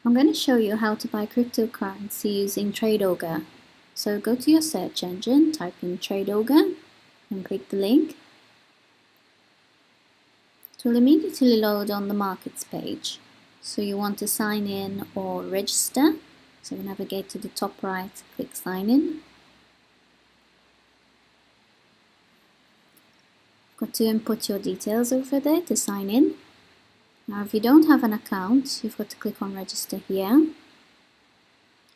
I'm going to show you how to buy cryptocurrency using TradeOgre. So go to your search engine, type in TradeOgre and click the link. It will immediately load on the markets page. So you want to sign in or register. So navigate to the top right, click sign in. Got to input your details over there to sign in. Now if you don't have an account, you've got to click on register here.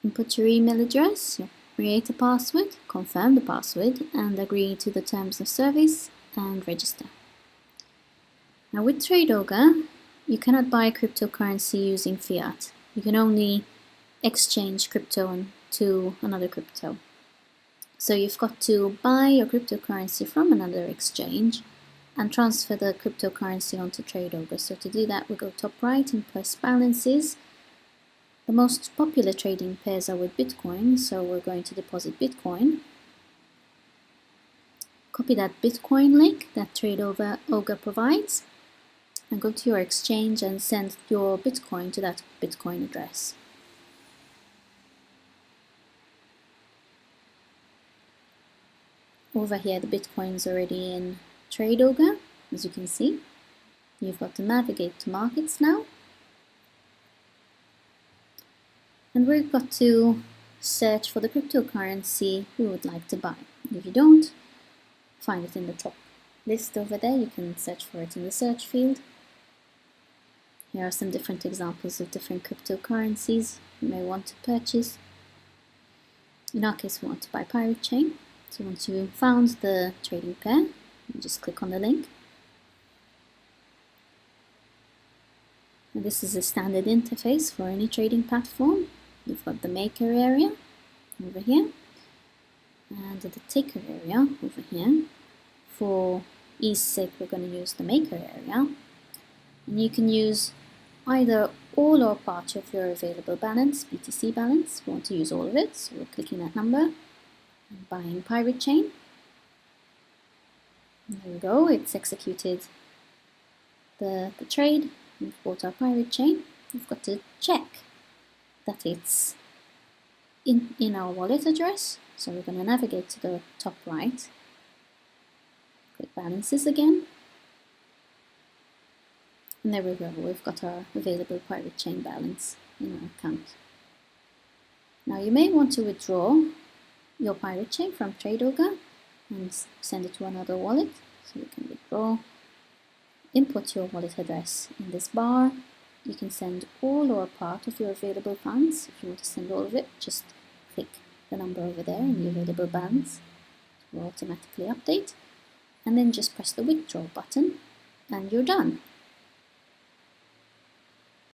Input your email address, create a password, confirm the password and agree to the terms of service and register. Now with TradeOgre, you cannot buy cryptocurrency using fiat. You can only exchange crypto to another crypto. So you've got to buy your cryptocurrency from another exchange and transfer the cryptocurrency onto TradeOgre. So to do that, we go top right and press balances. The most popular trading pairs are with Bitcoin, so we're going to deposit Bitcoin. Copy that Bitcoin link that TradeOgre provides and go to your exchange and send your Bitcoin to that Bitcoin address. Over here, the Bitcoin is already in TradeOgre, as you can see. You've got to navigate to markets now. And we've got to search for the cryptocurrency we would like to buy. If you don't find it in the top list over there, you can search for it in the search field. Here are some different examples of different cryptocurrencies you may want to purchase. In our case, we want to buy Pirate Chain. So once you've found the trading pair, you just click on the link. And this is a standard interface for any trading platform. You've got the maker area over here and the taker area over here. For ease sake, we're going to use the maker area. And you can use either all or part of your available balance, BTC balance. We want to use all of it, so we're clicking that number and buying Pirate Chain. And there we go, it's executed the trade. We've bought our Pirate Chain. We've got to check that it's in our wallet address. So we're going to navigate to the top right, click balances again. And there we go, we've got our available Pirate Chain balance in our account. Now you may want to withdraw your Pirate Chain from TradeOgre and send it to another wallet. So you can withdraw, input your wallet address in this bar. You can send all or part of your available funds. If you want to send all of it, just click the number over there in the available balance. It will automatically update. And then just press the withdraw button and you're done.